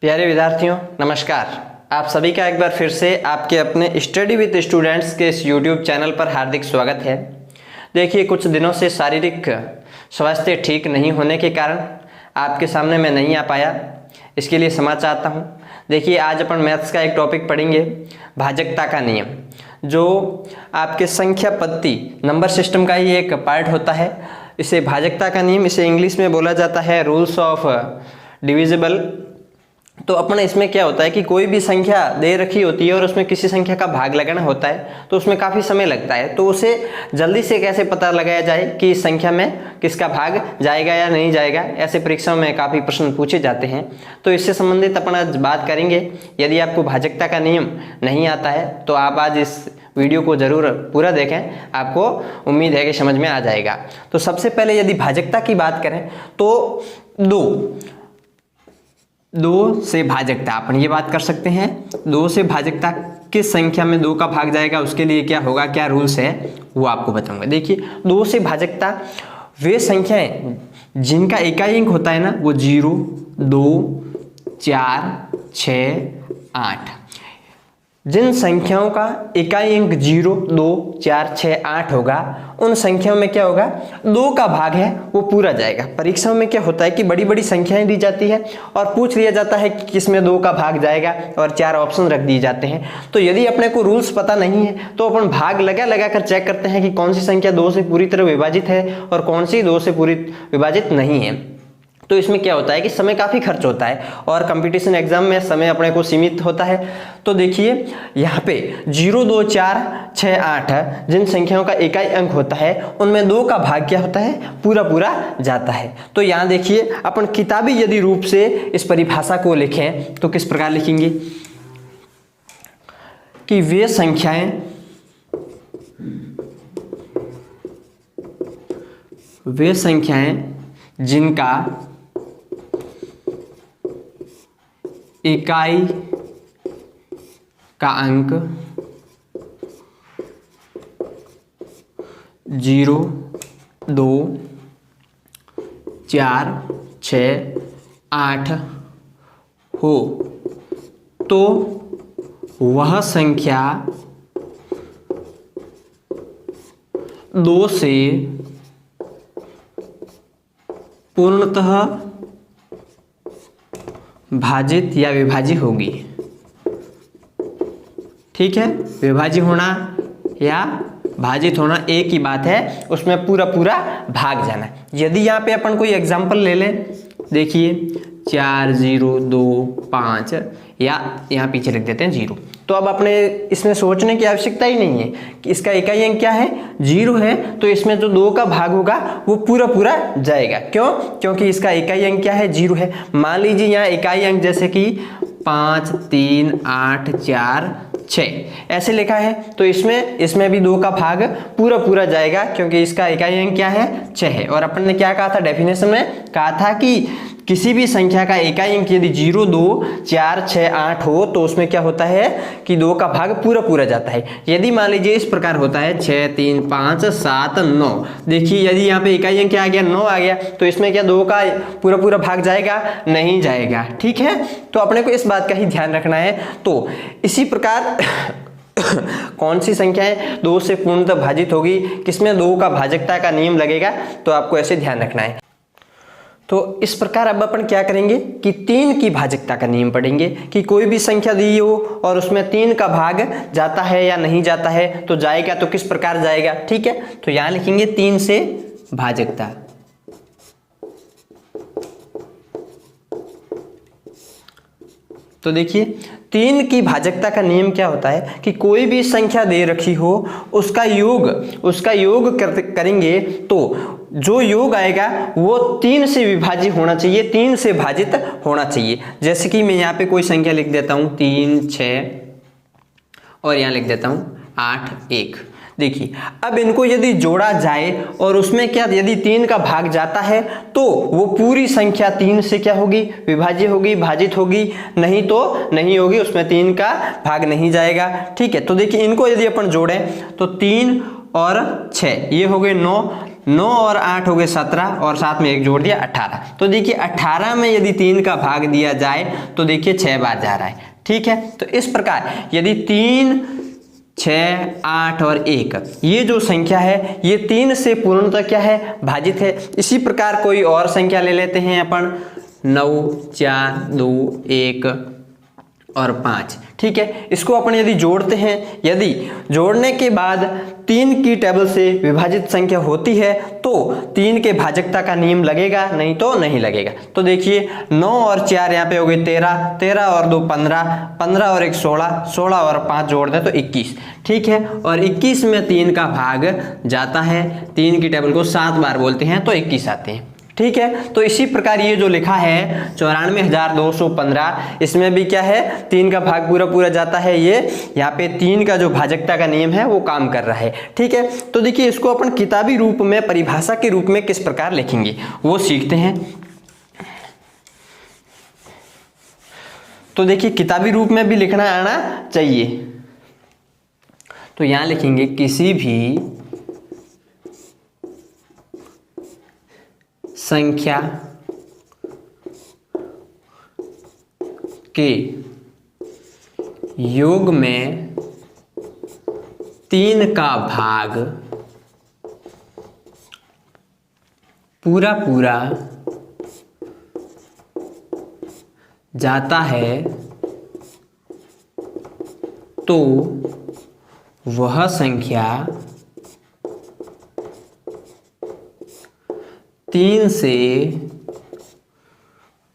प्यारे विद्यार्थियों नमस्कार। आप सभी का एक बार फिर से आपके अपने स्टडी विद स्टूडेंट्स के इस यूट्यूब चैनल पर हार्दिक स्वागत है। देखिए, कुछ दिनों से शारीरिक स्वास्थ्य ठीक नहीं होने के कारण आपके सामने मैं नहीं आ पाया, इसके लिए क्षमा चाहता हूँ। देखिए, आज अपन मैथ्स का एक टॉपिक पढ़ेंगे, भाजकता का नियम, जो आपके संख्या पद्धति नंबर सिस्टम का ही एक पार्ट होता है। इसे भाजकता का नियम, इसे इंग्लिश में बोला जाता है रूल्स ऑफ डिविजिबल। तो अपन इसमें क्या होता है कि कोई भी संख्या दे रखी होती है और उसमें किसी संख्या का भाग लगाना होता है तो उसमें काफ़ी समय लगता है। तो उसे जल्दी से कैसे पता लगाया जाए कि इस संख्या में किसका भाग जाएगा या नहीं जाएगा, ऐसे परीक्षाओं में काफ़ी प्रश्न पूछे जाते हैं। तो इससे संबंधित अपन आज बात करेंगे। यदि आपको भाजकता का नियम नहीं आता है तो आप आज इस वीडियो को जरूर पूरा देखें, आपको उम्मीद है कि समझ में आ जाएगा। तो सबसे पहले यदि भाजकता की बात करें तो दो से भाजकता, अपन ये बात कर सकते हैं। दो से भाजकता किस संख्या में दो का भाग जाएगा, उसके लिए क्या होगा, क्या रूल्स है, वो आपको बताऊंगा। देखिए, दो से भाजकता वे संख्याएं जिनका इकाई अंक होता है ना, वो 0, 2, 4, 6, 8। जिन संख्याओं का इकाई अंक 0, 2, 4, 6, 8 होगा, उन संख्याओं में क्या होगा, 2 का भाग है वो पूरा जाएगा। परीक्षाओं में क्या होता है कि बड़ी बड़ी संख्याएं दी जाती है और पूछ लिया जाता है कि किसमें 2 का भाग जाएगा और 4 ऑप्शन रख दिए जाते हैं। तो यदि अपने को रूल्स पता नहीं है तो अपन भाग लगा कर चेक करते हैं कि कौन सी संख्या 2 से पूरी तरह विभाजित है और कौन सी 2 से पूरी विभाजित नहीं है। तो इसमें क्या होता है कि समय काफ़ी खर्च होता है और कंपटीशन एग्जाम में समय अपने को सीमित होता है। तो देखिए, यहाँ पे 0, 2, 4, 6, 8 जिन संख्याओं का इकाई अंक होता है उनमें 2 का भाग क्या होता है, पूरा जाता है। तो यहाँ देखिए, अपन किताबी यदि रूप से इस परिभाषा को लिखें तो किस प्रकार लिखेंगे कि वे संख्याएं जिनका इकाई का अंक 0, 2, 4, 6, 8 हो तो वह संख्या 2 से पूर्णतः भाजित या विभाज्य होगी। ठीक है, विभाज्य होना या भाजित होना एक ही बात है, उसमें पूरा भाग जाना। यदि यहाँ पे अपन कोई एग्जांपल ले लें, देखिए 4, 0, 2, 5 या यहाँ पीछे लिख देते हैं 0। तो अब अपने इसमें सोचने की आवश्यकता ही नहीं है कि इसका इकाई अंक क्या है, 0 है, तो इसमें जो 2 का भाग होगा वो पूरा जाएगा। क्यों? क्योंकि इसका इकाई अंक क्या है, 0 है। मान लीजिए यहाँ इकाई अंक जैसे कि 5, 3, 8, 4, 6 ऐसे लिखा है, तो इसमें भी 2 का भाग पूरा जाएगा क्योंकि इसका इकाई अंक क्या है, 6 है। और अपन ने क्या कहा था, डेफिनेशन में कहा था कि किसी भी संख्या का इकाई अंक यदि 0, 2, 4, 6, 8 हो तो उसमें क्या होता है कि 2 का भाग पूरा जाता है। यदि मान लीजिए इस प्रकार होता है 6, 3, 5, 7, 9, देखिए यदि यहाँ पे इकाई अंक क्या आ गया, 9 आ गया, तो इसमें क्या 2 का पूरा भाग जाएगा, नहीं जाएगा। ठीक है, तो अपने को इस बात का ही ध्यान रखना है। तो इसी प्रकार कौन सी संख्याएं 2 से पूर्णतः भाजित होगी, किसमें 2 का भाजकता का नियम लगेगा, तो आपको ऐसे ध्यान रखना है। तो इस प्रकार अब अपन क्या करेंगे कि 3 की भाजकता का नियम पढ़ेंगे कि कोई भी संख्या दी हो और उसमें 3 का भाग जाता है या नहीं जाता है, तो जाएगा तो किस प्रकार जाएगा। ठीक है, तो यहां लिखेंगे 3 से भाजकता। तो देखिए, 3 की भाजकता का नियम क्या होता है कि कोई भी संख्या दे रखी हो उसका योग करेंगे तो जो योग आएगा वो 3 से विभाज्य होना चाहिए, 3 से भाजित होना चाहिए। जैसे कि मैं यहाँ पे कोई संख्या लिख देता हूँ 3, 6 और यहाँ लिख देता हूँ 8, 1। देखिए, अब इनको यदि जोड़ा जाए और उसमें क्या यदि 3 का भाग जाता है तो वो पूरी संख्या 3 से क्या होगी, विभाज्य होगी, भाजित होगी, नहीं तो नहीं होगी, उसमें 3 का भाग नहीं जाएगा। ठीक है, तो देखिए इनको यदि अपन जोड़ें तो 3 और 6 ये हो गए 9, 9 और 8 हो गए 17 और साथ में 1 जोड़ दिया 18। तो देखिए 18 में यदि 3 का भाग दिया जाए तो देखिए 6 बार जा रहा है। ठीक है, तो इस प्रकार यदि 3, 6, 8 और 1 ये जो संख्या है ये 3 से पूर्णतः क्या है, भाजित है। इसी प्रकार कोई और संख्या ले लेते हैं अपन 9, 4, 2, 1 और 5। ठीक है, इसको अपन यदि जोड़ते हैं, यदि जोड़ने के बाद 3 की टेबल से विभाजित संख्या होती है तो 3 के भाजकता का नियम लगेगा, नहीं तो नहीं लगेगा। तो देखिए 9 और 4 यहाँ पे हो गए 13, 13 और 2 15, 15 और 1 16, 16 और 5 जोड़ दें तो 21। ठीक है, और 21 में 3 का भाग जाता है, 3 की टेबल को 7 बार बोलते हैं तो 21 आते हैं। ठीक है, तो इसी प्रकार ये जो लिखा है 94,215, इसमें भी क्या है, 3 का भाग पूरा पूरा जाता है। ये यहाँ पे 3 का जो भाजकता का नियम है वो काम कर रहा है। ठीक है, तो देखिए इसको अपन किताबी रूप में, परिभाषा के रूप में किस प्रकार लिखेंगे वो सीखते हैं। तो देखिए किताबी रूप में भी लिखना आना चाहिए। तो यहां लिखेंगे किसी भी संख्या के योग में 3 का भाग पूरा पूरा जाता है तो वह संख्या 3 से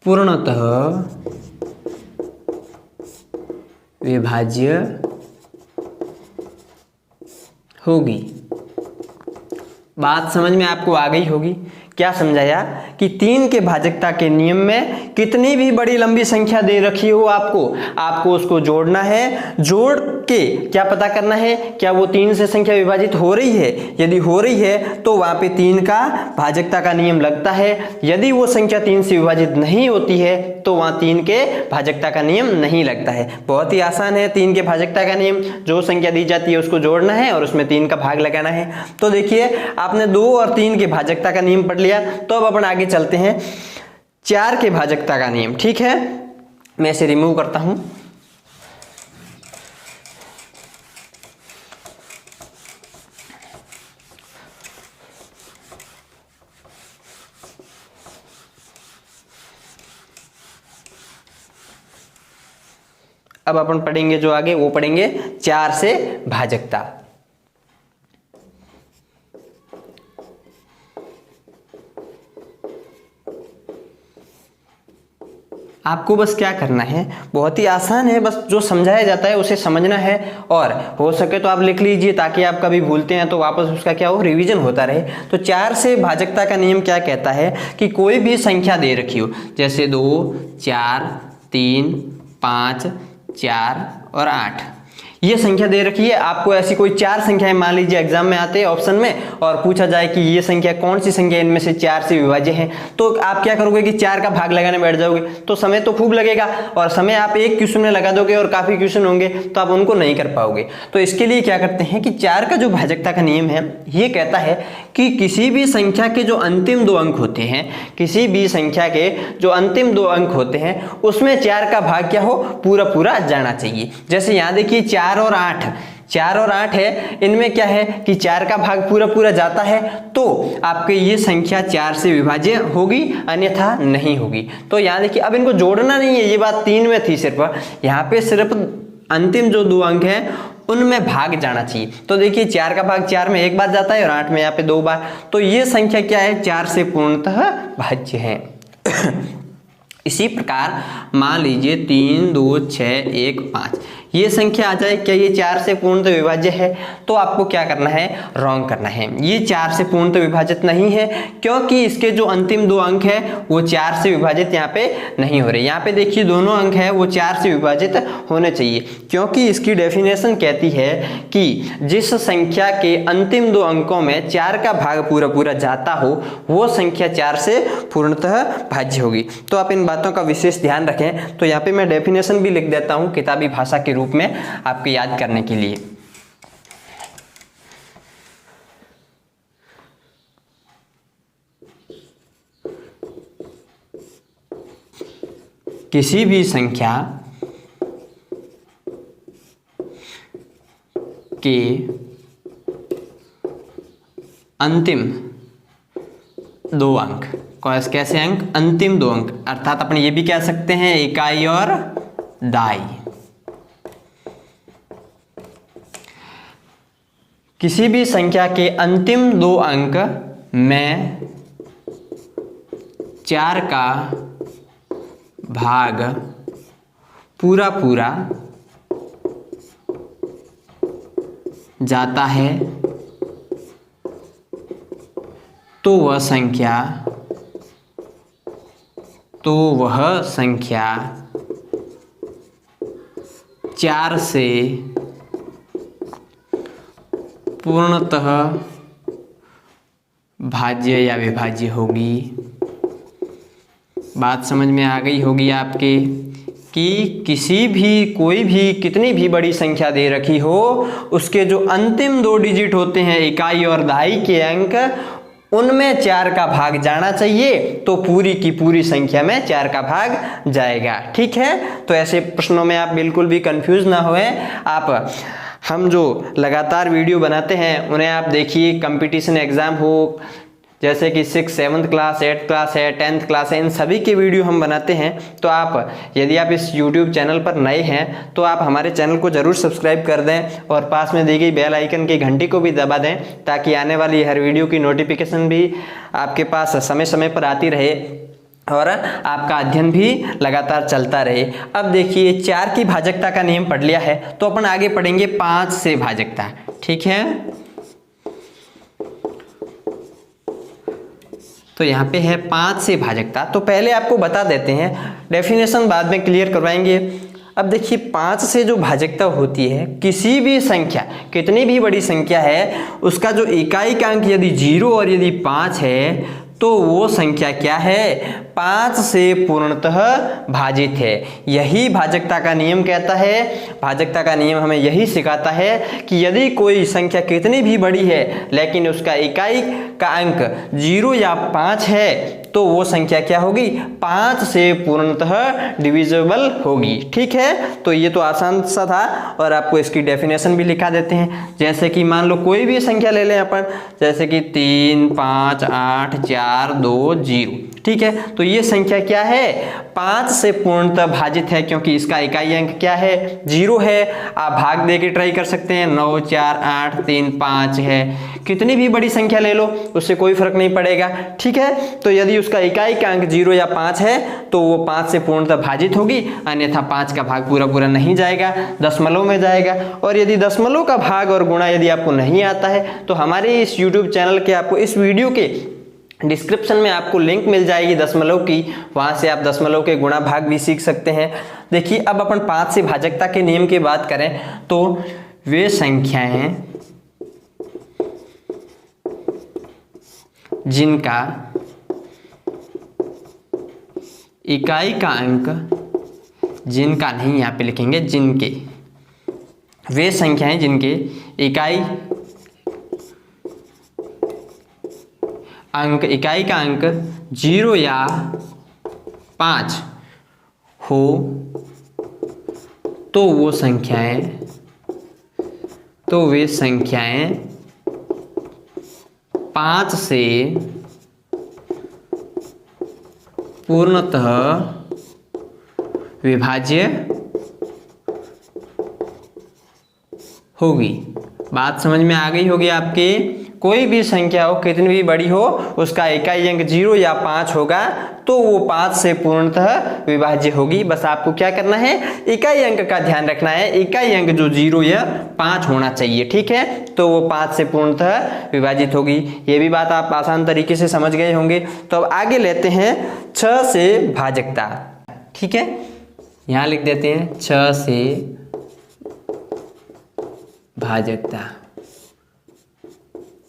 पूर्णतः विभाज्य होगी। बात समझ में आपको आ गई होगी। क्या समझाया कि 3 के भाजकता के नियम में कितनी भी बड़ी लंबी संख्या दे रखी हो आपको उसको जोड़ना है। जोड़ के क्या पता करना है, क्या वो 3 से संख्या विभाजित हो रही है। यदि हो रही है तो वहां पे 3 का भाजकता का नियम लगता है। यदि वो संख्या 3 से विभाजित नहीं होती है तो वहां 3 के भाजकता का नियम नहीं लगता है। बहुत ही आसान है 3 के भाजकता का नियम। जो संख्या दी जाती है उसको जोड़ना है और उसमें 3 का भाग लगाना है। तो देखिए आपने 2 और 3 के भाजकता का नियम पढ़ लिया। तो अब अपन आगे चलते हैं 4 के भाजकता का नियम। ठीक है, मैं इसे रिमूव करता हूं। अब अपन पढ़ेंगे जो आगे वो पढ़ेंगे 4 से भाजकता। आपको बस क्या करना है, बहुत ही आसान है, बस जो समझाया जाता है उसे समझना है और हो सके तो आप लिख लीजिए ताकि आप कभी भूलते हैं तो वापस उसका क्या हो, रिवीजन होता रहे। तो 4 से भाजकता का नियम क्या कहता है कि कोई भी संख्या दे रखी हो, जैसे 2, 4, 3, 5, 4 और 8 ये संख्या दे रखी है। आपको ऐसी कोई 4 संख्याएं मान लीजिए एग्जाम में आते हैं ऑप्शन में और पूछा जाए कि ये संख्या कौन सी संख्या इनमें से 4 से विभाज्य है, तो आप क्या करोगे कि 4 का भाग लगाने बैठ जाओगे तो समय तो खूब लगेगा और समय आप एक क्वेश्चन में लगा दोगे और काफी क्वेश्चन होंगे तो आप उनको नहीं कर पाओगे। तो इसके लिए क्या करते हैं कि 4 का जो भाजकता का नियम है ये कहता है कि किसी भी संख्या के जो अंतिम 2 अंक होते हैं, किसी भी संख्या के जो अंतिम 2 अंक होते हैं उसमें 4 का भाग क्या हो, पूरा पूरा जाना चाहिए। जैसे यहाँ देखिए 4 और 8 है, इनमें क्या है कि 4 का भाग पूरा पूरा जाता है तो आपके ये संख्या 4 से विभाज्य होगी, अन्यथा नहीं होगी। तो यहाँ देखिए अब इनको जोड़ना नहीं है, ये बात 3 में थी सिर्फ, यहाँ पे सिर्फ अंतिम जो 2 अंक हैं उनमें भाग जाना चाहिए। तो देखिए 4 का भाग 4 में 1 बार जाता है और 8 में यहाँ पे 2 बार, तो ये संख्या क्या है, 4 से पूर्णतः भाज्य है। इसी प्रकार मान लीजिए 3, 2, 6, 1, 5 ये संख्या आ जाए, क्या ये 4 से पूर्णतः विभाज्य है? तो आपको क्या करना है, रॉन्ग करना है। ये 4 से पूर्णतः विभाजित नहीं है क्योंकि इसके जो अंतिम 2 अंक है वो 4 से विभाजित यहाँ पे नहीं हो रहे। यहाँ पे देखिए दोनों अंक है वो 4 से विभाजित होने चाहिए क्योंकि इसकी डेफिनेशन कहती है कि जिस संख्या के अंतिम 2 अंकों में 4 का भाग पूरा पूरा जाता हो वो संख्या 4 से पूर्णतः भाज्य होगी। तो आप इन बातों का विशेष ध्यान रखें। तो यहाँ पे मैं डेफिनेशन भी लिख देता हूँ किताबी भाषा के रूप में आपको याद करने के लिए। किसी भी संख्या के अंतिम 2 अंक, कैसे अंक? अंतिम 2 अंक, अर्थात अपन ये भी कह सकते हैं इकाई और दाई। किसी भी संख्या के अंतिम 2 अंक में 4 का भाग पूरा पूरा जाता है तो वह संख्या 4 से पूर्णतः भाज्य या विभाज्य होगी। बात समझ में आ गई होगी आपके कि कोई भी कितनी भी बड़ी संख्या दे रखी हो, उसके जो अंतिम 2 डिजिट होते हैं इकाई और दहाई के अंक, उनमें 4 का भाग जाना चाहिए तो पूरी की पूरी संख्या में 4 का भाग जाएगा। ठीक है, तो ऐसे प्रश्नों में आप बिल्कुल भी कंफ्यूज ना होए। हम जो लगातार वीडियो बनाते हैं उन्हें आप देखिए, कंपटीशन एग्जाम हो, जैसे कि 6th 7th class, 8th class है, 10th क्लास है, इन सभी के वीडियो हम बनाते हैं। तो यदि आप इस YouTube चैनल पर नए हैं तो आप हमारे चैनल को ज़रूर सब्सक्राइब कर दें और पास में दी गई बेल आइकन की घंटी को भी दबा दें, ताकि आने वाली हर वीडियो की नोटिफिकेशन भी आपके पास समय समय पर आती रहे और आपका अध्ययन भी लगातार चलता रहे। अब देखिए, 4 की भाजकता का नियम पढ़ लिया है, तो अपन आगे पढ़ेंगे 5 से भाजकता। ठीक है, तो यहाँ पे है 5 से भाजकता। तो पहले आपको बता देते हैं, डेफिनेशन बाद में क्लियर करवाएंगे। अब देखिए, 5 से जो भाजकता होती है, किसी भी संख्या, कितनी भी बड़ी संख्या है, उसका जो इकाई का अंक यदि 0 और यदि 5 है तो वो संख्या क्या है? 5 से पूर्णतः भाजित है। यही भाजकता का नियम कहता है। भाजकता का नियम हमें यही सिखाता है कि यदि कोई संख्या कितनी भी बड़ी है लेकिन उसका इकाई का अंक 0 या 5 है तो वो संख्या क्या होगी? 5 से पूर्णतः डिविजिबल होगी। ठीक है, तो ये तो आसान सा था और आपको इसकी डेफिनेशन भी लिखा देते हैं। जैसे कि मान लो कोई भी संख्या ले लें अपन, जैसे कि 3, 5, 8, 4, 2, 0। ठीक है, तो ये संख्या क्या है? 5 से पूर्णतः भाजित है, क्योंकि इसका इकाई अंक क्या है? 0 है। आप भाग दे के ट्राई कर सकते हैं, 9, 4, 8, 3, 5 है। कितनी भी बड़ी संख्या ले लो, उससे कोई फर्क नहीं पड़ेगा। ठीक है, तो यदि उसका इकाई का अंक 0 या 5 है तो वो 5 से पूर्णतः भाजित होगी, अन्यथा 5 का भाग पूरा पूरा नहीं जाएगा, दशमलव में जाएगा। और यदि दशमलव का भाग और गुणा यदि आपको नहीं आता है तो हमारे इस YouTube चैनल के, आपको इस वीडियो के डिस्क्रिप्शन में आपको लिंक मिल जाएगी दशमलव की, वहां से आप दशमलव के गुणा भाग भी सीख सकते हैं। देखिए, अब अपन 5 से भाजकता के नियम की बात करें तो वे संख्याएं जिनका इकाई का अंक, जिनका नहीं, यहाँ पे लिखेंगे जिनके, वे संख्याएं जिनके इकाई का अंक 0 या 5 हो तो वे संख्याएं 5 से पूर्णतः विभाज्य होगी। बात समझ में आ गई होगी आपके। कोई भी संख्या हो, कितनी भी बड़ी हो, उसका इकाई अंक 0 या 5 होगा तो वो 5 से पूर्णतः विभाज्य होगी। बस आपको क्या करना है? इकाई अंक का ध्यान रखना है। इकाई अंक जो 0 या 5 होना चाहिए। ठीक है, तो वो 5 से पूर्णतः विभाजित होगी। ये भी बात आप आसान तरीके से समझ गए होंगे। तो अब आगे लेते हैं 6 से भाजकता। ठीक है, यहां लिख देते हैं 6 से भाजकता।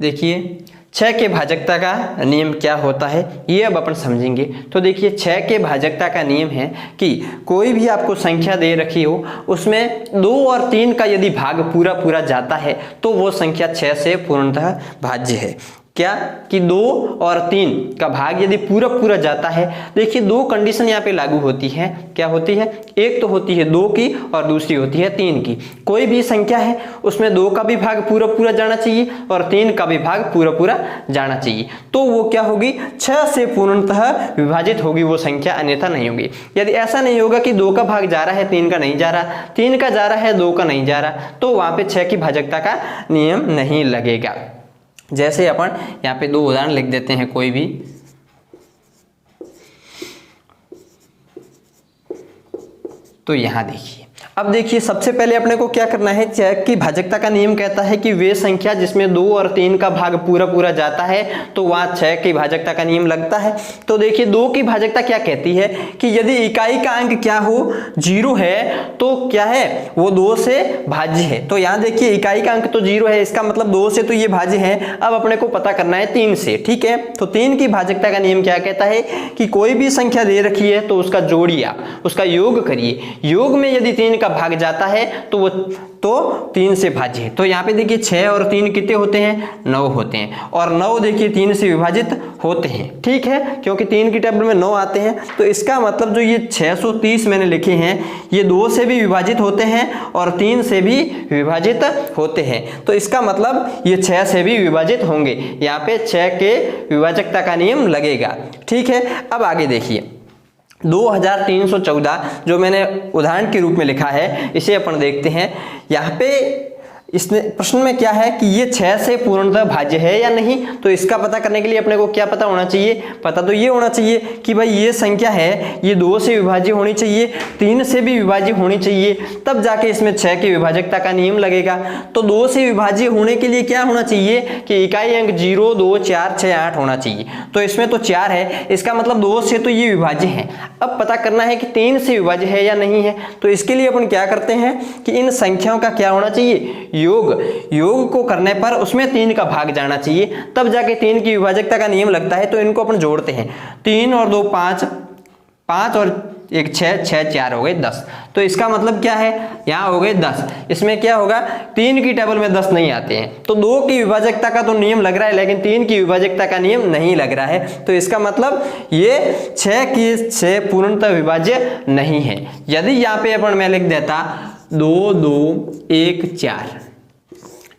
देखिए, 6 के भाजकता का नियम क्या होता है ये अब अपन समझेंगे। तो देखिए, 6 के भाजकता का नियम है कि कोई भी आपको संख्या दे रखी हो, उसमें 2 और 3 का यदि भाग पूरा पूरा जाता है तो वो संख्या 6 से पूर्णतः भाज्य है। क्या कि 2 और 3 का भाग यदि पूरा पूरा जाता है, देखिए 2 कंडीशन यहाँ पे लागू होती है। क्या होती है? एक तो होती है 2 की और दूसरी होती है 3 की। कोई भी संख्या है उसमें 2 का भी भाग पूरा पूरा जाना चाहिए और 3 का भी भाग पूरा पूरा जाना चाहिए, तो वो क्या होगी? 6 से पूर्णतः विभाजित होगी वो संख्या, अन्यथा नहीं होगी। यदि ऐसा नहीं होगा कि 2 का भाग जा रहा है 3 का नहीं जा रहा, 3 का जा रहा है 2 का नहीं जा रहा, तो वहां पे 6 की भाजकता का नियम नहीं लगेगा। जैसे अपन यहाँ पे 2 उदाहरण लिख देते हैं कोई भी। तो यहाँ देखिए, अब देखिए सबसे पहले अपने को क्या करना है, 6 की भाजकता का नियम कहता है कि वे संख्या जिसमें 2 और 3 का भाग पूरा पूरा जाता है तो वहां 6 की भाजकता का नियम लगता है। तो देखिए 2 की भाजकता क्या कहती है कि यदि इकाई का अंक क्या हो, 0 है, तो क्या है वो 2 से भाज्य है। तो यहाँ देखिए इकाई का अंक तो 0 है, इसका मतलब 2 से तो ये भाज्य है। अब अपने को पता करना है 3 से, ठीक है। तो 3 की भाजकता का नियम क्या कहता है कि कोई भी संख्या दे रखी है तो उसका जोड़िए, उसका योग करिए, योग में यदि 3 का भाग जाता है तो वो 3 से भाज्य है। तो यहाँ पे देखिए 6 और 3 कितने होते हैं? 9 होते हैं, और 9 देखिए 3 से विभाजित होते हैं, ठीक है, क्योंकि 3 की टेबल में 9 आते हैं। तो इसका मतलब जो ये 630 मैंने लिखे हैं ये 2 से भी विभाजित होते हैं और 3 से भी विभाजित होते हैं। तो इसका मतलब ये 6 से भी विभाजित होंगे, यहाँ पे 6 के विभाजकता का नियम लगेगा, ठीक है। अब आगे देखिए 2314 जो मैंने उदाहरण के रूप में लिखा है, इसे अपन देखते हैं। यहाँ पे इसने प्रश्न में क्या है कि ये 6 से पूर्णतः भाज्य है या नहीं। तो इसका पता करने के लिए अपने को क्या पता होना चाहिए? पता तो ये होना चाहिए कि भाई ये संख्या है ये 2 से विभाज्य होनी चाहिए, 3 से भी विभाज्य होनी चाहिए, तब जाके इसमें 6 की विभाजकता का नियम लगेगा। तो 2 से विभाज्य होने के लिए क्या होना चाहिए कि इकाई अंक 0, 2, 4, 6, 8 होना चाहिए। तो इसमें तो 4 है, इसका मतलब 2 से तो ये विभाज्य है। अब पता करना है कि 3 से विभाज्य है या नहीं है। तो इसके लिए अपन क्या करते हैं कि इन संख्याओं का क्या होना चाहिए? योग को करने पर उसमें 3 का भाग जाना चाहिए, तब जाके 3 की विभाजकता का नियम लगता है। तो इनको अपन जोड़ते हैं, 3 और 2 5, 5 और 1 6, 6 4 हो गए 10। तो इसका मतलब क्या है? यहाँ हो गए 10। इसमें क्या होगा? 3 की टेबल में 10 नहीं आते हैं, तो 2 की विभाजकता का तो नियम लग रहा है लेकिन 3 की विभाजकता का नियम नहीं लग रहा है। तो इसका मतलब ये 6 की 6 पूर्णतः विभाज्य नहीं है। यदि यहाँ पे अपन मैं लिख देता 2 2 1 4,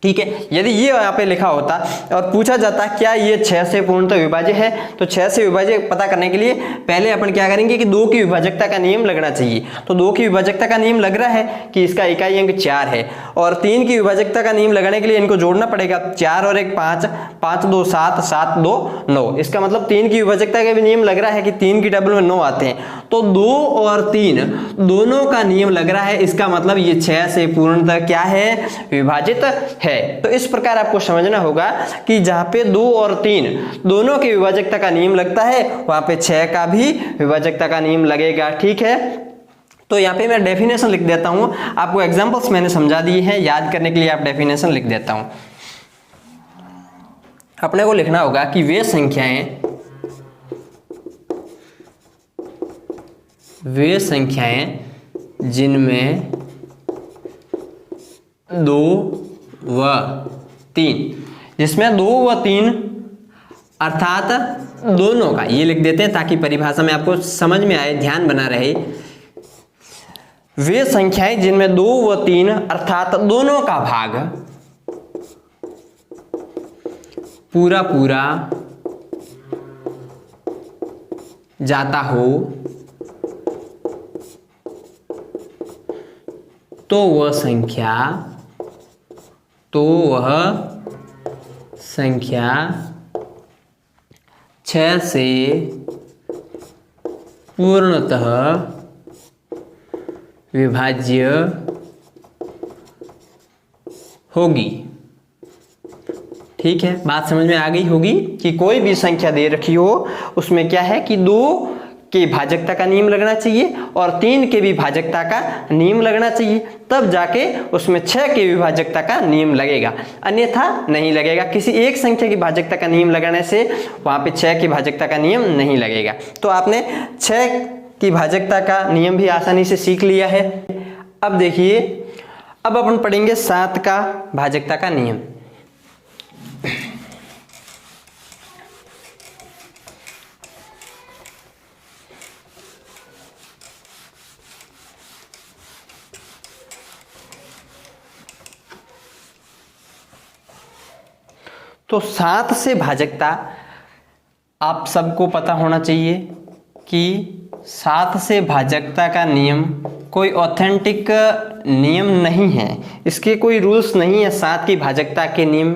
ठीक है, यदि ये यहाँ पे लिखा होता और पूछा जाता क्या ये 6 से पूर्णतः विभाज्य है, तो 6 से विभाज्य पता करने के लिए पहले अपन क्या करेंगे कि 2 की विभाजकता का नियम लगना चाहिए। तो 2 की विभाजकता का नियम लग रहा है कि इसका इकाई अंक 4 है, और 3 की विभाजकता का नियम लगाने के लिए इनको जोड़ना पड़ेगा। 4 और 1 5, 5 2 7, 7 2 9। इसका मतलब 3 की विभाजकता का भी नियम लग रहा है कि 3 की टेबल में 9 आते हैं। तो 2 और 3 दोनों का नियम लग रहा है, इसका मतलब ये 6 से पूर्णतः क्या है? विभाजित है। तो इस प्रकार आपको समझना होगा कि जहां पे 2 और 3 दोनों की विभाजकता का नियम लगता है वहां पे 6 का भी विभाजकता का नियम लगेगा, ठीक है। तो यहाँ पे मैं डेफिनेशन लिख देता हूं, आपको एग्जांपल्स मैंने समझा दिए हैं, याद करने के लिए आप डेफिनेशन लिख देता हूं। अपने को लिखना होगा कि वे संख्याएं जिनमें 2 व 3, जिसमें 2 व 3 अर्थात दोनों का, ये लिख देते हैं ताकि परिभाषा में आपको समझ में आए, ध्यान बना रहे। वे संख्याएं जिनमें 2 व 3 अर्थात दोनों का भाग पूरा पूरा जाता हो तो वह संख्या 6 से पूर्णतः विभाज्य होगी, ठीक है। बात समझ में आ गई होगी कि कोई भी संख्या दे रखी हो उसमें क्या है कि 2 के भाजकता का नियम लगना चाहिए और 3 के भी भाजकता का नियम लगना चाहिए, तब जाके उसमें 6 के विभाजकता का नियम लगेगा, अन्यथा नहीं लगेगा। किसी एक संख्या की भाजकता का नियम लगाने से वहां पे 6 की भाजकता का नियम नहीं लगेगा। तो आपने 6 की भाजकता का नियम भी आसानी से सीख लिया है। अब देखिए, अब अपन पढ़ेंगे 7 का भाजकता का नियम। तो 7 से भाजकता आप सबको पता होना चाहिए कि 7 से भाजकता का नियम कोई ऑथेंटिक नियम नहीं है, इसके कोई रूल्स नहीं है 7 की भाजकता के नियम।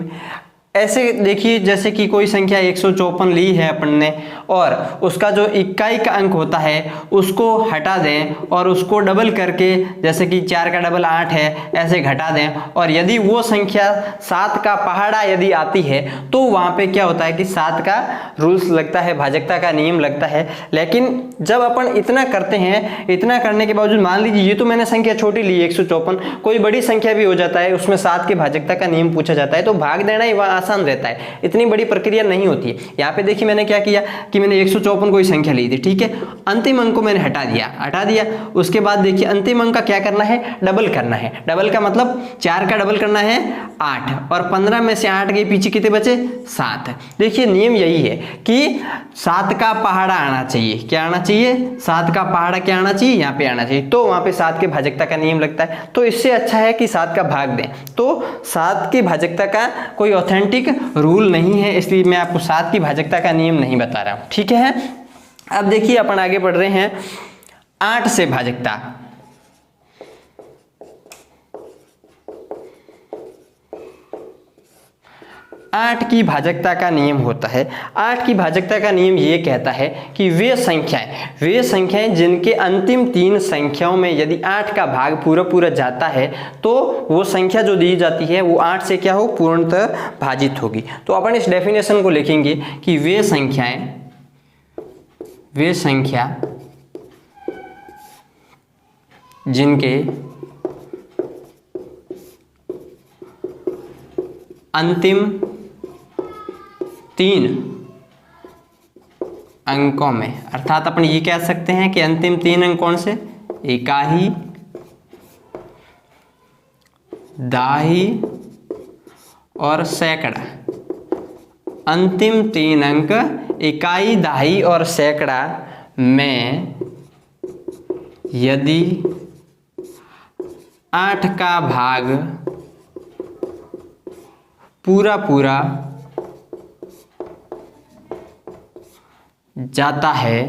ऐसे देखिए जैसे कि कोई संख्या 154 ली है अपन ने और उसका जो इकाई का अंक होता है उसको हटा दें और उसको डबल करके, जैसे कि 4 का डबल 8 है, ऐसे घटा दें, और यदि वो संख्या 7 का पहाड़ा यदि आती है तो वहाँ पे क्या होता है कि 7 का रूल्स लगता है, भाजकता का नियम लगता है। लेकिन जब अपन इतना करते हैं, इतना करने के बावजूद मान लीजिए ये तो मैंने संख्या छोटी ली 154, कोई बड़ी संख्या भी हो जाता है उसमें 7 की भाजकता का नियम पूछा जाता है तो भाग देना ही वहाँ आसान रहता है, इतनी बड़ी प्रक्रिया नहीं होती है। यहाँ पे देखिए मैंने क्या किया कि मैंने 154 कोई संख्या ली थी, ठीक है, अंतिम अंक को मैंने हटा दिया। उसके बाद देखिए अंतिम अंक का क्या करना है, डबल करना है। डबल का मतलब 4 का डबल करना है 8, और 15 में से 8 के पीछे कितने बचे, 7। देखिए नियम यही है कि 7 का पहाड़ा आना चाहिए। क्या आना चाहिए, 7 का पहाड़ा क्या आना चाहिए, यहाँ पे आना चाहिए, तो वहाँ पे 7 के भाजकता का नियम लगता है। तो इससे अच्छा है कि 7 का भाग दें। तो 7 की भाजकता का कोई ऑथेंटिक रूल नहीं है, इसलिए मैं आपको 7 की भाजकता का नियम नहीं बता रहा हूं, ठीक है। अब देखिए अपन आगे बढ़ रहे हैं 8 से भाजकता। 8 की भाजकता का नियम होता है। 8 की भाजकता का नियम ये कहता है कि वे संख्याएं जिनके अंतिम 3 संख्याओं में यदि 8 का भाग पूरा जाता है तो वो संख्या जो दी जाती है वो 8 से क्या हो, पूर्णतः भाजित होगी। तो अपन इस डेफिनेशन को लिखेंगे कि वे संख्या जिनके अंतिम 3 अंकों में, अर्थात अपन ये कह सकते हैं कि अंतिम 3 अंक कौन से, इकाई, दाही और सैकड़ा। अंतिम 3 अंक इकाई, दाही और सैकड़ा में यदि 8 का भाग पूरा जाता है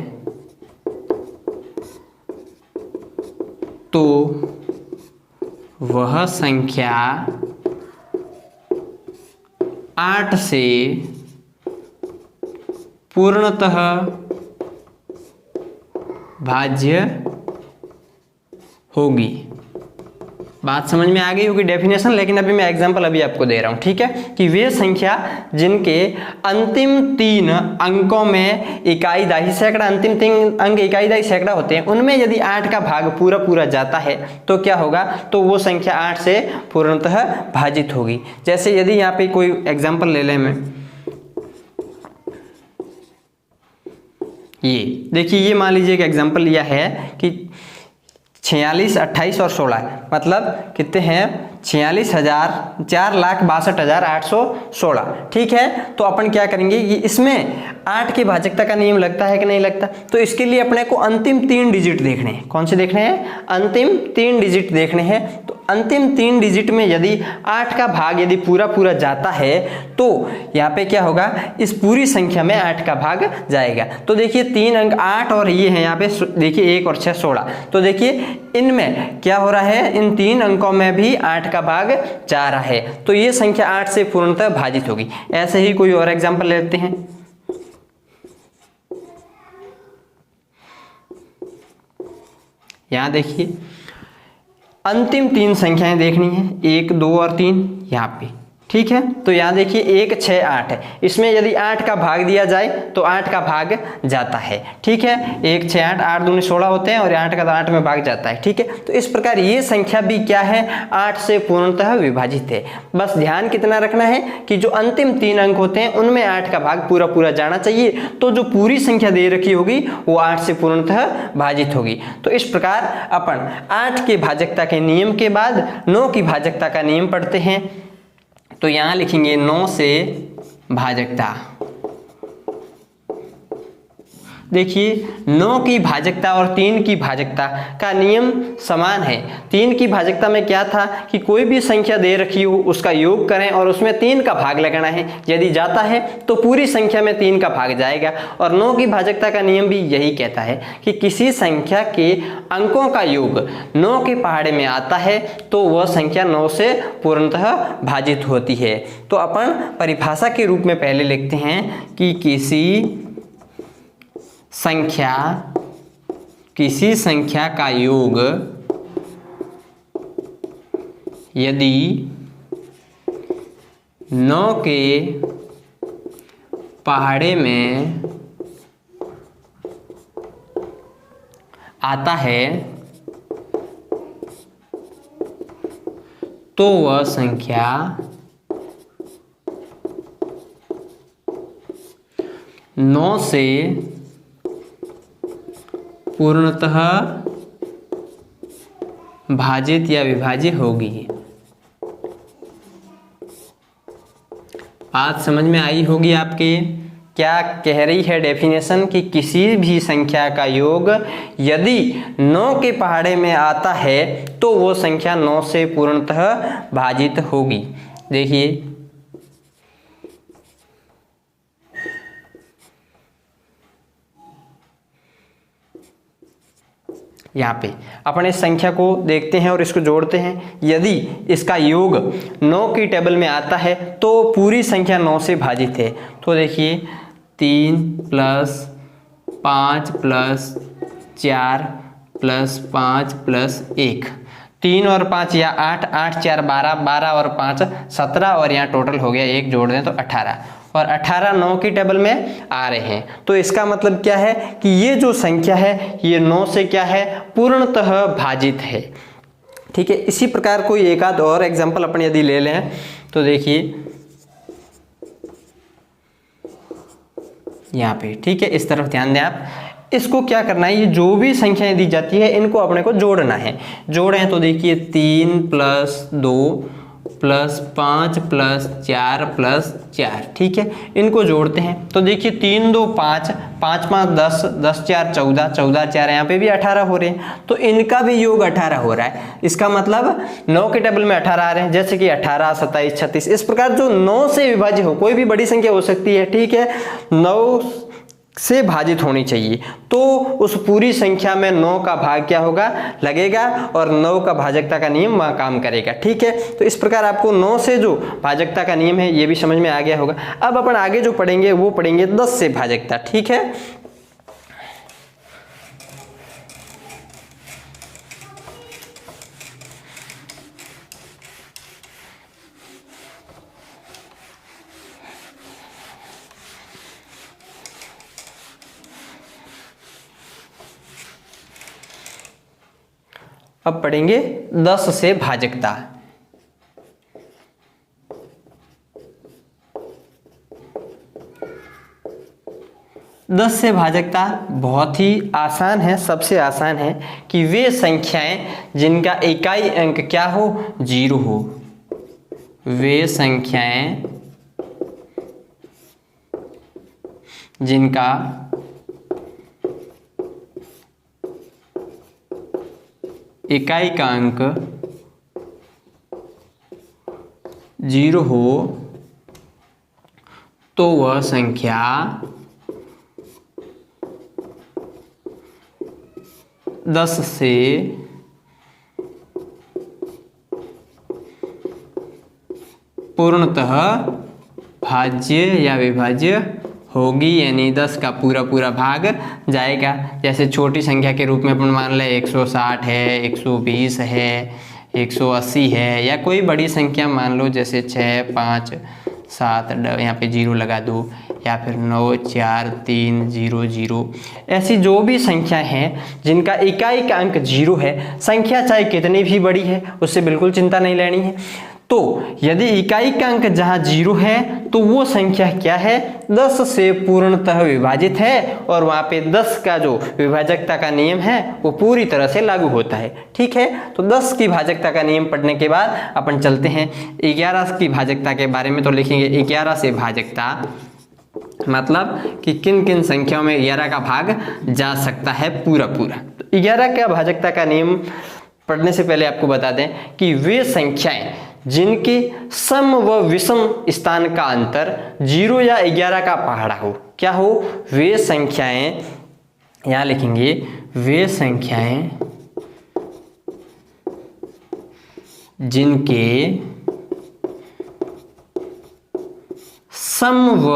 तो वह संख्या 8 से पूर्णतः भाज्य होगी। बात समझ में आ गई होगी डेफिनेशन, लेकिन अभी मैं एग्जांपल आपको दे रहा हूं, ठीक है, कि वे संख्या जिनके अंतिम 3 अंकों में इकाई, दाही, सैकड़ा, अंतिम 3 अंक इकाई, दाही, सैकड़ा होते हैं, उनमें यदि 8 का भाग पूरा जाता है तो क्या होगा, तो वो संख्या 8 से पूर्णतः भाजित होगी। जैसे यदि यहाँ पे कोई एग्जाम्पल ले लें, मैं ये देखिए, ये मान लीजिए एक एग्जाम्पल लिया है कि 46, 28 और 16 मतलब कितने हैं, 4,62,816, ठीक है। तो अपन क्या करेंगे कि इसमें 8 की भाजकता का नियम लगता है कि नहीं लगता, तो इसके लिए अपने को अंतिम 3 डिजिट देखने हैं। कौन से देखने हैं, अंतिम 3 डिजिट देखने हैं। तो अंतिम 3 डिजिट में यदि 8 का भाग यदि पूरा जाता है तो यहाँ पे क्या होगा, इस पूरी संख्या में 8 का भाग जाएगा। तो देखिए 3 अंक 8 और ये है यहाँ पे, देखिए 1 और 6 16, तो देखिए इनमें क्या हो रहा है, इन 3 अंकों में भी 8 का भाग जा रहा है, तो ये संख्या 8 से पूर्णतः भाजित होगी। ऐसे ही कोई और एग्जांपल लेते हैं। यहां देखिए अंतिम 3 संख्याएं देखनी है, 1 2 और 3 यहाँ पे, ठीक है। तो यहाँ देखिए 1 6 8 है, इसमें यदि 8 का भाग दिया जाए तो 8 का भाग जाता है, ठीक है। 1 6 8, 8 दूनी 16 होते हैं और 8 का 8 में भाग जाता है, ठीक है। तो इस प्रकार ये संख्या भी क्या है, 8 से पूर्णतः विभाजित है। बस ध्यान कितना रखना है कि जो अंतिम 3 अंक होते हैं उनमें 8 का भाग पूरा जाना चाहिए, तो जो पूरी संख्या दे रखी होगी वो 8 से पूर्णतः भाजित होगी। तो इस प्रकार अपन 8 के भाजकता के नियम के बाद 9 की भाजकता का नियम पढ़ते हैं। तो यहां लिखेंगे 9 से भाजकता। देखिए 9 की भाजकता और 3 की भाजकता का नियम समान है। 3 की भाजकता में क्या था कि कोई भी संख्या दे रखी हो उसका योग करें और उसमें 3 का भाग लगाना है, यदि जाता है तो पूरी संख्या में 3 का भाग जाएगा। और 9 की भाजकता का नियम भी यही कहता है कि किसी संख्या के अंकों का योग 9 के पहाड़े में आता है तो वह संख्या 9 से पूर्णतः भाजित होती है। तो अपन परिभाषा के रूप में पहले लिखते हैं कि किसी संख्या का योग यदि 9 के पहाड़े में आता है तो वह संख्या 9 से पूर्णतः भाजित या विभाज्य होगी। बात समझ में आई होगी आपके। क्या कह रही है डेफिनेशन कि किसी भी संख्या का योग यदि 9 के पहाड़े में आता है तो वो संख्या 9 से पूर्णतः भाजित होगी। देखिए यहाँ पे अपन इस संख्या को देखते हैं और इसको जोड़ते हैं। यदि इसका योग 9 की टेबल में आता है तो पूरी संख्या 9 से भाजित है। तो देखिए 3 + 5 + 4 + 5 + 1, 3 और 5 या 8, 8 4 12, 12 और 5 17 और यहाँ टोटल हो गया 1 जोड़ दें तो 18, और 18 9 की टेबल में आ रहे हैं। तो इसका मतलब क्या है कि ये जो संख्या है ये 9 से क्या है, पूर्णतः भाजित है। ठीक है, इसी प्रकार कोई एक आध और एग्जांपल अपन यदि ले लें तो देखिए यहाँ पे, ठीक है, इस तरफ ध्यान दें आप। इसको क्या करना है, ये जो भी संख्याएं दी जाती है इनको अपने को जोड़ना है। जोड़ें तो देखिए 3 + 2 + 5 + 4 + 4, ठीक है, इनको जोड़ते हैं तो देखिए 3 2 5, 5 5 10, 10 4 14, 14 4 यहाँ पे भी 18 हो रहे हैं, तो इनका भी योग 18 हो रहा है। इसका मतलब 9 के टेबल में 18 आ रहे हैं, जैसे कि 18 27 36, इस प्रकार जो 9 से विभाज्य हो, कोई भी बड़ी संख्या हो सकती है, ठीक है, 9 से भाजित होनी चाहिए। तो उस पूरी संख्या में 9 का भाग क्या होगा, लगेगा, और 9 का भाजकता का नियम वहाँ काम करेगा। ठीक है, तो इस प्रकार आपको 9 से जो भाजकता का नियम है ये भी समझ में आ गया होगा। अब अपन आगे जो पढ़ेंगे वो पढ़ेंगे 10 से भाजकता। ठीक है, अब पढ़ेंगे 10 से भाजकता। दस से भाजकता बहुत ही आसान है, सबसे आसान है कि वे संख्याएं जिनका इकाई अंक क्या हो, 0 हो, वे संख्याएं जिनका इकाई का अंक 0 हो तो वह संख्या 10 से पूर्णतः भाज्य या विभाज्य होगी, यानी 10 का पूरा पूरा भाग जाएगा। जैसे छोटी संख्या के रूप में अपन मान लें 160 है, 120 है, 180 है, या कोई बड़ी संख्या मान लो जैसे 6 5 7, यहाँ पे 0 लगा दो, या फिर 9 4 3 0 0, ऐसी जो भी संख्या हैं जिनका इकाई का अंक 0 है, संख्या चाहे कितनी भी बड़ी है उससे बिल्कुल चिंता नहीं लेनी है। तो यदि इकाई का अंक जहाँ 0 है तो वो संख्या क्या है, 10 से पूर्णतः विभाजित है, और वहाँ पे 10 का जो विभाजकता का नियम है वो पूरी तरह से लागू होता है। ठीक है, तो 10 की भाजकता का नियम पढ़ने के बाद अपन चलते हैं 11 की भाजकता के बारे में। तो लिखेंगे 11 से भाजकता मतलब कि किन किन संख्याओं में 11 का भाग जा सकता है पूरा पूरा। तो 11 का भाजकता का नियम पढ़ने से पहले आपको बता दें कि वे संख्याएं जिनके सम व विषम स्थान का अंतर 0 या 11 का पहाड़ा हो, क्या हो, वे संख्याएं, यहां लिखेंगे वे संख्याएं जिनके सम व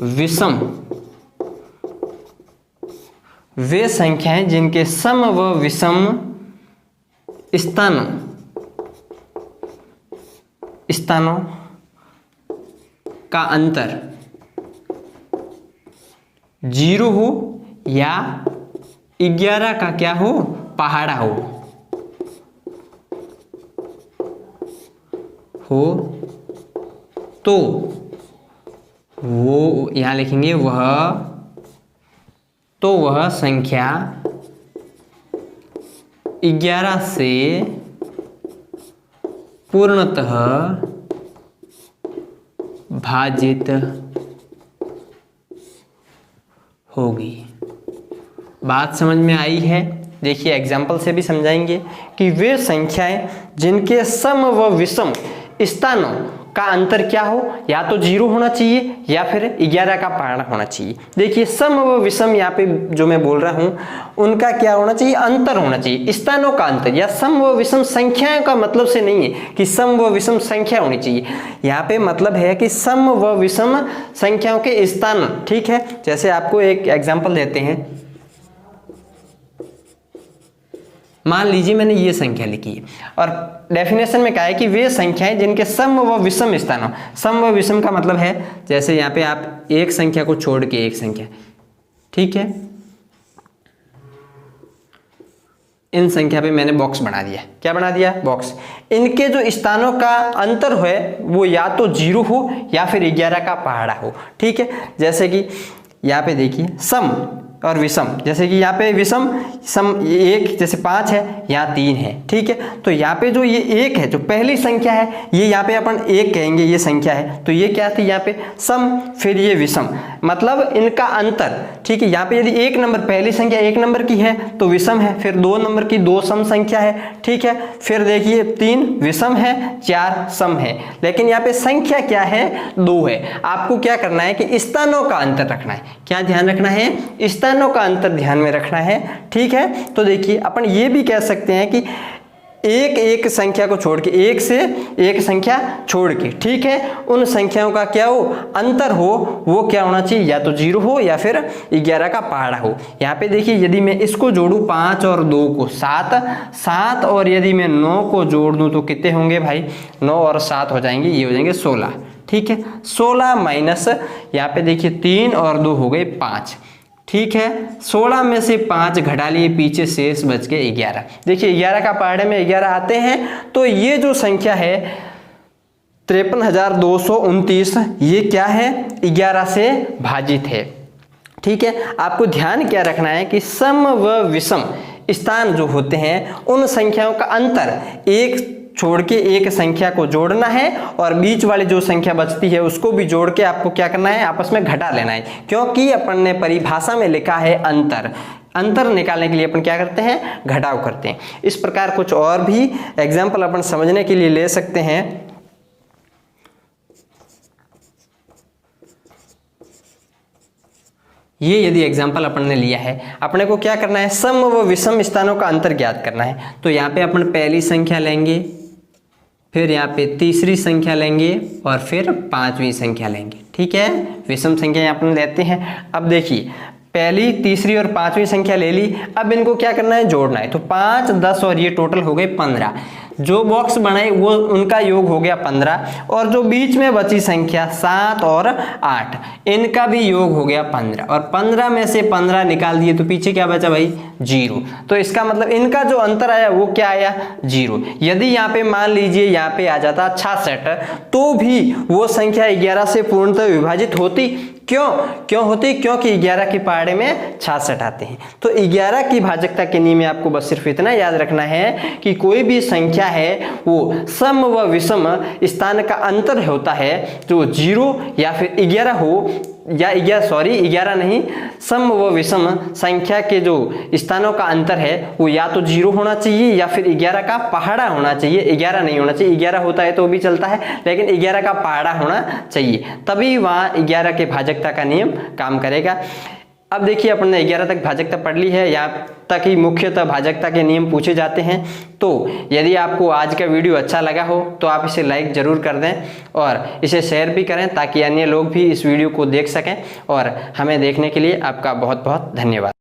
विषम, वे संख्याएं जिनके सम व विषम स्थानों का अंतर 0 हो या 11 का क्या हो, पहाड़ा हो तो वो यहां लिखेंगे वह संख्या 11 से पूर्णतः भाजित होगी। बात समझ में आई है? देखिए एग्जाम्पल से भी समझाएंगे कि वे संख्याएं जिनके सम व विषम स्थानों का अंतर क्या हो, या तो 0 होना चाहिए या फिर 11 का पहाड़ा होना चाहिए। देखिए सम व विषम यहाँ पे जो मैं बोल रहा हूं उनका क्या होना चाहिए, अंतर होना चाहिए, स्थानों का अंतर। या सम व विषम संख्याओं का मतलब से नहीं है कि सम व विषम संख्या होनी चाहिए, यहाँ पे मतलब है कि सम व विषम संख्याओं के स्थान। ठीक है, जैसे आपको एक एग्जाम्पल देते हैं, मान लीजिए मैंने ये संख्या लिखी है और डेफिनेशन में कहा है कि वे संख्याएं जिनके सम व विषम स्थान हो। सम व विषम का मतलब है जैसे यहाँ पे आप एक संख्या को छोड़ के एक संख्या, ठीक है, इन संख्या पे मैंने बॉक्स बना दिया। क्या बना दिया, बॉक्स। इनके जो स्थानों का अंतर है वो या तो 0 हो या फिर 11 का पहाड़ा हो। ठीक है, जैसे कि यहाँ पे देखिए सम और विषम, जैसे कि यहाँ पे विषम सम 1 जैसे 5 है, यहाँ 3 है। ठीक है, तो यहाँ पे जो ये 1 है, जो पहली संख्या है, ये यहाँ पे अपन 1 कहेंगे, ये संख्या है, तो ये क्या थी यहाँ पे सम, फिर ये विषम, मतलब इनका अंतर। ठीक है, यहाँ पे यदि 1 नंबर पहली संख्या 1 नंबर की है तो विषम है, फिर 2 नंबर की 2 सम संख्या है। ठीक है, फिर देखिए 3 विषम है, 4 सम है, लेकिन यहाँ पे संख्या क्या है, 2 है। आपको क्या करना है कि स्थानों का अंतर रखना है। क्या ध्यान रखना है, स्थानों का अंतर ध्यान में रखना है। ठीक है, तो देखिए अपन ये भी कह सकते हैं कि एक संख्या को छोड़ के, एक से एक संख्या छोड़ के, ठीक है, उन संख्याओं का क्या हो, अंतर हो, वो क्या होना चाहिए, या तो 0 हो या फिर 11 का पहाड़ा हो। यहाँ पे देखिए यदि मैं इसको जोड़ूं 5 और 2 को 7, और यदि मैं 9 को जोड़ दूं तो कितने होंगे भाई, 9 और 7 हो जाएंगे, ये हो जाएंगे 16। ठीक है, 16 माइनस यहाँ पे देखिए 3 और 2 हो गए 5। ठीक है, 16 में से 5 घटा लिए, पीछे शेष बच के 11। देखिए 11 का पहाड़े में 11 आते हैं, तो ये जो संख्या है 53,229, ये क्या है, 11 से भाजित है। ठीक है, आपको ध्यान क्या रखना है कि सम व विषम स्थान जो होते हैं उन संख्याओं का अंतर एक छोड़ के एक संख्या को जोड़ना है, और बीच वाली जो संख्या बचती है उसको भी जोड़ के आपको क्या करना है, आपस में घटा लेना है, क्योंकि अपन ने परिभाषा में लिखा है अंतर। अंतर निकालने के लिए अपन क्या करते हैं, घटाव करते हैं। इस प्रकार कुछ और भी एग्जाम्पल अपन समझने के लिए ले सकते हैं। ये यदि एग्जाम्पल अपन ने लिया है, अपने को क्या करना है, सम व विषम स्थानों का अंतर ज्ञात करना है। तो यहाँ पे अपन पहली संख्या लेंगे, फिर यहाँ पे तीसरी संख्या लेंगे, और फिर 5वीं संख्या लेंगे। ठीक है, विषम संख्या यहाँ अपन लेते हैं। अब देखिए पहली, तीसरी और 5वीं संख्या ले ली, अब इनको क्या करना है, जोड़ना है। तो 5, 10 और ये टोटल हो गए 15। जो बॉक्स बनाए वो उनका योग हो गया 15, और जो बीच में बची संख्या 7 और 8, इनका भी योग हो गया 15, और 15 में से 15 निकाल दिए तो पीछे क्या बचा भाई, 0। तो इसका मतलब इनका जो अंतर आया वो क्या आया, 0। यदि यहाँ पे मान लीजिए यहाँ पे आ जाता 66, तो भी वो संख्या 11 से पूर्णतः विभाजित होती। क्यों होती? क्योंकि 11 के पहाड़े में 66 आते हैं। तो 11 की भाजकता के नियम में आपको बस सिर्फ इतना याद रखना है कि कोई भी संख्या है वो सम व विषम स्थान का अंतर होता है, जो 0 या फिर 11 हो, या 11 नहीं, सम व विषम संख्या के जो स्थानों का अंतर है वो या तो 0 होना चाहिए या फिर 11 का पहाड़ा होना चाहिए। 11 नहीं होना चाहिए, 11 होता है तो भी चलता है, लेकिन 11 का पहाड़ा होना चाहिए, तभी वहाँ 11 के भाजकता का नियम काम करेगा। अब देखिए अपन ने 11 तक भाजकता पढ़ ली है, यहाँ तक ही मुख्यतः भाजकता के नियम पूछे जाते हैं। तो यदि आपको आज का वीडियो अच्छा लगा हो तो आप इसे लाइक जरूर कर दें और इसे शेयर भी करें ताकि अन्य लोग भी इस वीडियो को देख सकें। और हमें देखने के लिए आपका बहुत बहुत धन्यवाद।